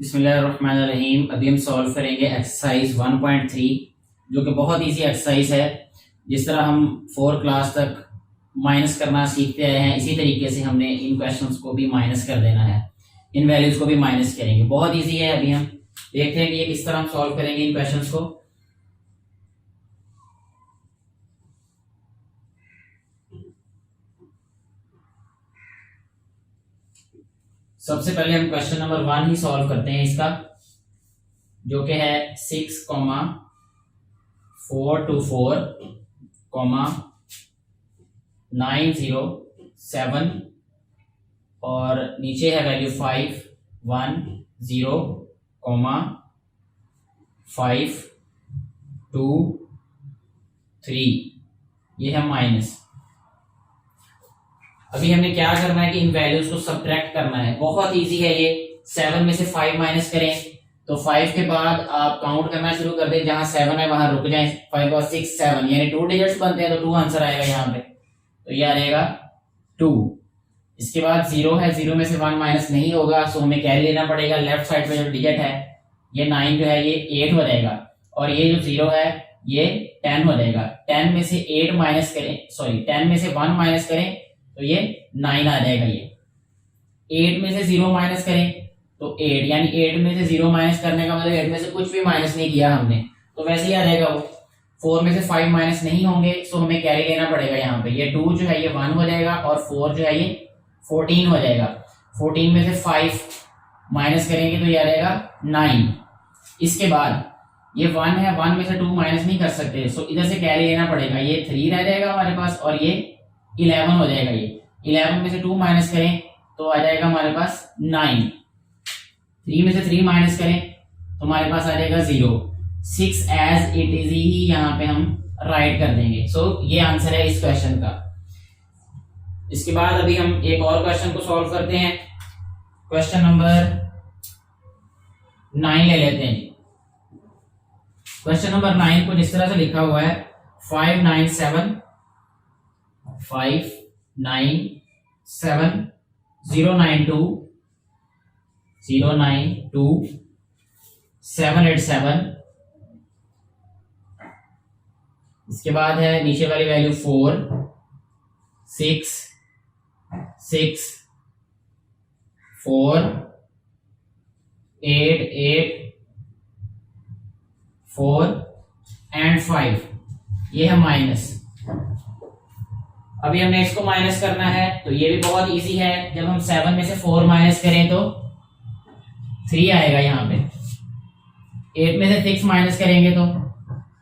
बिस्मिल्लाहिर्रहमानिर्रहीम। अभी हम सॉल्व करेंगे एक्सरसाइज 1.3 जो कि बहुत इजी एक्सरसाइज है। जिस तरह हम 4 क्लास तक माइनस करना सीखते आए हैं, इसी तरीके से हमने इन क्वेश्चंस को भी माइनस कर देना है, इन वैल्यूज को भी माइनस करेंगे। बहुत इजी है। अभी हम देखते हैं कि ये किस तरह हम सॉल्व करेंगे इन क्वेश्चंस को। सबसे पहले हम क्वेश्चन नंबर 1 ही सॉल्व करते हैं इसका, जो कि है 6,424,907 और नीचे है वैल्यू 5,10,5,2,3। ये है माइनस। अभी हमने क्या करना है कि इन वैल्यूज को सब्ट्रैक्ट करना है। बहुत इजी है ये। 7 में से 5 माइनस करें तो 5 के बाद आप काउंट करना शुरू कर दें, जहां 7 है वहां रुक जाएं। 5 और 6 7 यानी 2 डिजिट्स बनते हैं तो 2 आंसर आएगा यहाँ पे, तो ये आ जाएगा 2। इसके बाद 0 है, 0 में से 1 माइनस नहीं होगा, सो हमें कैरी लेना पड़ेगा। लेफ्ट साइड पे जो डिजिट है ये 9 जो है ये 8 हो जाएगा, और ये जो 0 है ये 10 हो जाएगा। 10 में से 8 माइनस करें, सॉरी 10 में से 1 माइनस करें तो ये 9 आ जाएगा। ये 8 में से 0 माइनस करें तो 8, यानी 8 में से 0 माइनस करने का मतलब 8 में से कुछ भी माइनस नहीं किया हमने, तो वैसे ही आ जाएगा वो। 4 में से 5 माइनस नहीं होंगे, सो हमें कैरी लेना पड़ेगा यहाँ पे। ये 2 जो है ये 1 हो जाएगा, और 4 जो है ये 14 हो जाएगा। 14 में से 5 माइनस करेंगे तो ये आ जाएगा 9। इसके बाद ये 1 है, 1 में से 2 माइनस नहीं कर सकते, सो इधर से कैरी लेना पड़ेगा। ये 3 रह जाएगा हमारे पास, और ये 11 हो जाएगा। ये 11 में से 2 माइनस करें तो आ जाएगा हमारे पास 9। 3 में से 3 माइनस करें तो हमारे पास आ जाएगा 0। 6 एज इट इज ही यहाँ पे हम राइट कर देंगे। सो ये आंसर है इस क्वेश्चन का। इसके बाद अभी हम एक और क्वेश्चन को सॉल्व करते हैं। क्वेश्चन नंबर 9 ले लेते हैं। क्वेश्चन नंबर 9 को जिस तरह से लिखा हुआ है 5,9,7,092,787। इसके बाद है नीचे वाली वैल्यू 4, 6, 6, 4, 8, 8, 4 एंड 5। ये है माइनस। अभी हमने इसको माइनस करना है, तो ये भी बहुत इजी है। जब हम 7 में से 4 माइनस करें तो 3 आएगा यहाँ पे। 8 में से 6 माइनस करेंगे तो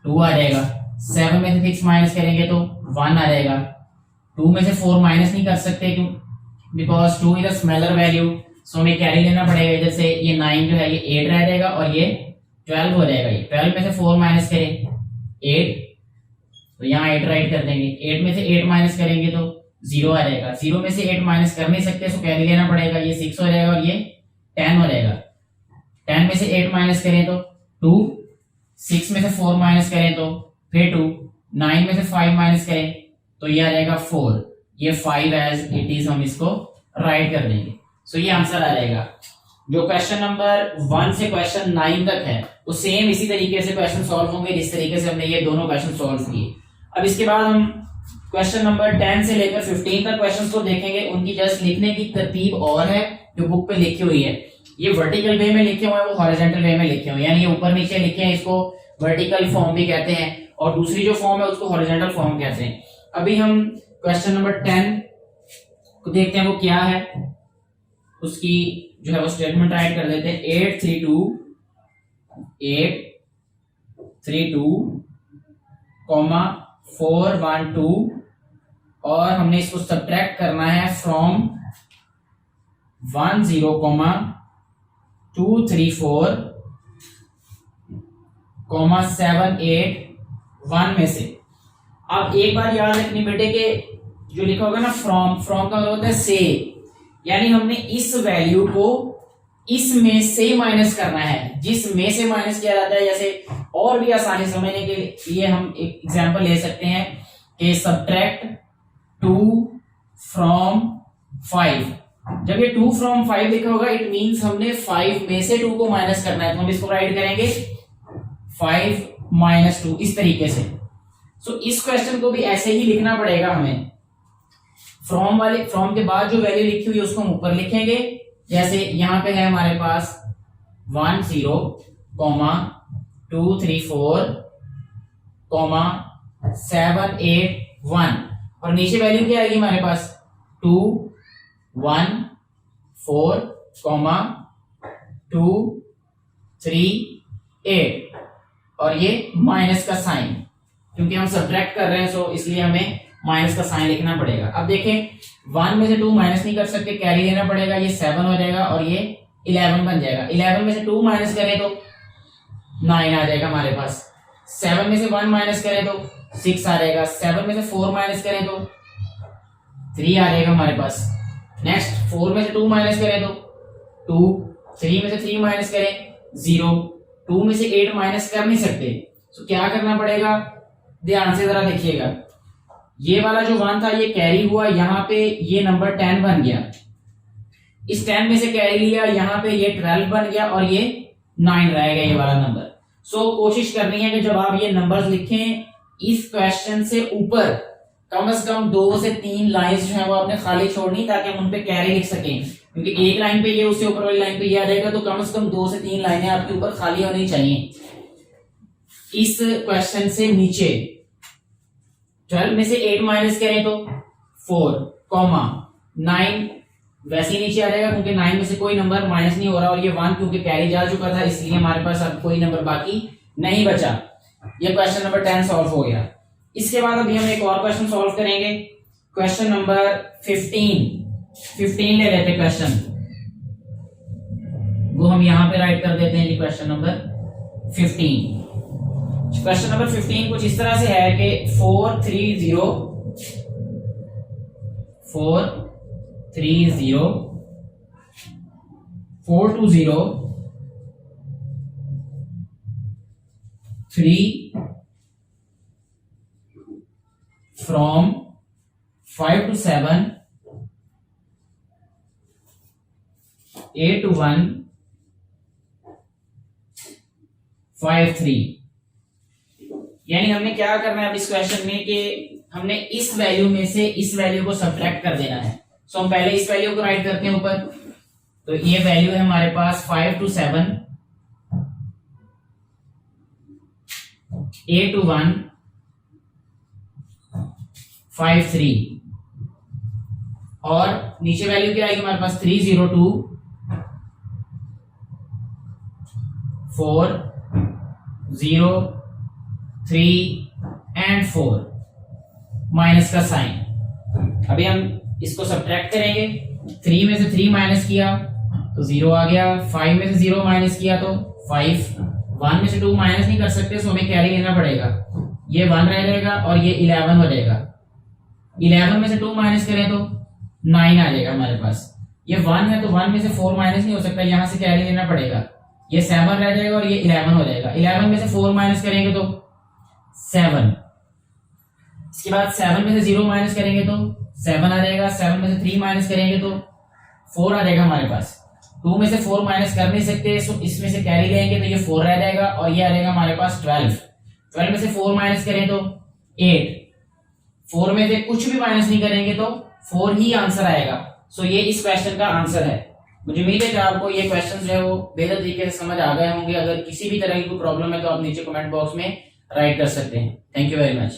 2 आ जाएगा। 7 में से 6 माइनस करेंगे तो 1 आ जाएगा। 2 में से 4 माइनस नहीं कर सकते, क्यों? Because 2 is a smaller value, so हमें कैरी लेना पड़ेगा इधर से। ये 9 जो है ये 8 रह जाएगा, और ये 12 हो जाएगा। ये 12 में से 4 माइनस करें 8, तो यहाँ 8 राइट कर देंगे। 8 में से 8 माइनस करेंगे तो 0 आ जाएगा। 0 में से 8 माइनस कर नहीं सकते, सो कैरी लेना पड़ेगा। ये 6 हो जाएगा, और ये 10 हो जाएगा। 10 में से 8 माइनस करें तो 2, 6 में से 4 माइनस करें तो फिर 2, 9 में से 5 माइनस करें तो ये आ जाएगा 4। ये 5 एज इट इज हम इसको राइट कर देंगे। सो ये आंसर आ जाएगा। जो क्वेश्चन नंबर 1 से क्वेश्चन 9 तक है वो सेम इसी तरीके से क्वेश्चन सॉल्व होंगे जिस तरीके से हमने ये दोनों क्वेश्चन सॉल्व किए। अब इसके बाद हम क्वेश्चन नंबर 10 से लेकर 15 तक क्वेश्चंस को देखेंगे। उनकी जस्ट लिखने की तरतीब और है जो बुक पे लिखी हुई है। ये वर्टिकल वे में लिखे हुए हैं, वो हॉरिजॉन्टल वे में लिखे हुए हैं, यानी ये ऊपर नीचे लिखे हैं। इसको वर्टिकल फॉर्म भी कहते हैं, और दूसरी जो फॉर्म है उसको हॉरिजॉन्टल फॉर्म कहते हैं। अभी हम क्वेश्चन नंबर 10 को देखते हैं वो क्या है। उसकी जो है वो स्टेटमेंट राइट कर देते हैं। 832 कॉमा 412, और हमने इसको सब्ट्रैक्ट करना है फ्रॉम 10,234,781 में से। अब एक बार याद रखनी बेटे के जो लिखा होगा ना फ्रॉम का मतलब होता है से, यानी हमने इस वैल्यू को इसमें से माइनस करना है। जिस में से माइनस किया जाता है, जैसे और भी आसानी समझने के लिए हम एक एग्जांपल ले सकते हैं कि सब्ट्रैक्ट 2 फ्रॉम 5, जब ये 2 फ्रॉम 5 लिखा होगा इट मींस हमने 5 में से 2 को माइनस करना है, तो हम इसको राइट करेंगे 5 माइनस 2 इस तरीके से। सो इस क्वेश्चन को भी ऐसे ही लिखना पड़ेगा हमें। फ्रॉम के बाद जो वैल्यू लिखी हुई है उसको हम ऊपर लिखेंगे, जैसे यहां पे है हमारे पास 1 0 2 3 4 7 8 1 और नीचे वैल्यू क्या आएगी हमारे पास 2 1 4 2 3 8 और ये माइनस का साइन, क्योंकि हम सब्ट्रैक्ट कर रहे हैं सो इसलिए हमें माइनस का साइन लिखना पड़ेगा। अब देखें 1 में से 2 माइनस नहीं कर सकते, कैरी लेना पड़ेगा, ये 7 हो जाएगा और ये 11 बन जाएगा। 11 में से 2 माइनस करें तो 9 आ जाएगा हमारे पास। 7 में से 1 माइनस करें तो 6 आ जाएगा। 7 में से 4 माइनस करें तो 3 आ जाएगा हमारे पास। नेक्स्ट 4 में से 2 माइनस करें तो 2, 3 में से 3 माइनस करें 0, 2 में से 8 माइनस कर नहीं सकते, तो क्या करना पड़ेगा, ध्यान से जरा देखिएगा। ये वाला जो 1 था ये कैरी हुआ, यहाँ पे ये नंबर 10 बन गया, इस 10 में से कैरी लिया, यहाँ पे ये 12 बन गया और ये 9 रहेगा ये वाला नंबर। सो कोशिश करनी है कि जब आप ये नंबर्स लिखें इस क्वेश्चन से ऊपर कम से कम 2 से 3 लाइंस जो है वो आपने खाली छोड़नी, ताकि हम उन पे कैरी लिख सकें, क्योंकि एक लाइन पे ये उससे ऊपर वाली लाइन पे ये आ जाएगा, तो कम से कम 2 से 3 लाइनें आपके ऊपर खाली होनी चाहिए। इस क्वेश्चन से नीचे 12 में से 8 माइनस करें तो 4, 9 वैसे ही नीचे आ जाएगा, क्योंकि 9 में से कोई नंबर माइनस नहीं हो रहा, और ये 1 क्योंकि कैरी जा चुका था इसलिए हमारे पास अब कोई नंबर बाकी नहीं बचा। ये क्वेश्चन नंबर 10 सॉल्व हो गया। इसके बाद अभी हम एक और क्वेश्चन सॉल्व करेंगे, क्वेश्चन नंबर 15 ले लेते क्वेश्चन, वो हम यहां पे राइट कर देते हैं जी क्वेश्चन नंबर 15। क्वेश्चन नंबर 15 कुछ इस तरह से है कि 4 3 0 4 3 0 4 2 0 3 from 5 to 7 8 to 1 5 3। यानी हमने क्या करना है अब इस क्वेश्चन में कि हमने इस वैल्यू में से इस वैल्यू को सब्ट्रैक्ट कर देना है। सो हम पहले इस वैल्यू को राइट करते हैं ऊपर, तो ये वैल्यू है हमारे पास 5 to 7 8 to 1 5 3 और नीचे वैल्यू क्या आएगी हमारे पास 3 0 2 4 0 3 एंड 4 माइनस का साइन। अभी हम इसको सब्ट्रैक्ट करेंगे, 3 में से 3 माइनस किया तो 0 आ गया, 5 में से 0 माइनस किया तो 5, 1 में से 2 माइनस नहीं कर सकते सो हमें कैरी लेना पड़ेगा, ये 1 रह जाएगा और ये 11 हो जाएगा। 11 में से 2 माइनस करें तो 9 आ जाएगा हमारे पास। ये 1 है तो 1 में से 4 माइनस नहीं हो सकता, यहां से कैरी लेना पड़ेगा, ये 7 रह जाएगा और ये 11 हो जाएगा। 11 में से 4 माइनस करेंगे तो 7, इसके बाद 7 में से 0 माइनस करेंगे तो 7 आ जाएगा, 7 में से 3 माइनस करेंगे तो 4 आ जाएगा हमारे पास। 2 में से 4 माइनस कर नहीं सकते सो इसमें से कैरी लेंगे तो ये 4 रह जाएगा और ये आ जाएगा हमारे पास 12। 12 में से 4 माइनस करें तो 8, 4 में से कुछ भी माइनस नहीं करेंगे तो 4 ही आंसर आएगा। सो ये इस क्वेश्चन का आंसर है। मुझे उम्मीद है कि आपको ये क्वेश्चन जो है वो बेहतर तरीके से समझ आ गए होंगे। अगर किसी भी तरह की कोई प्रॉब्लम है तो आप नीचे कमेंट बॉक्स में राइट कर सकते हैं। Thank you very much.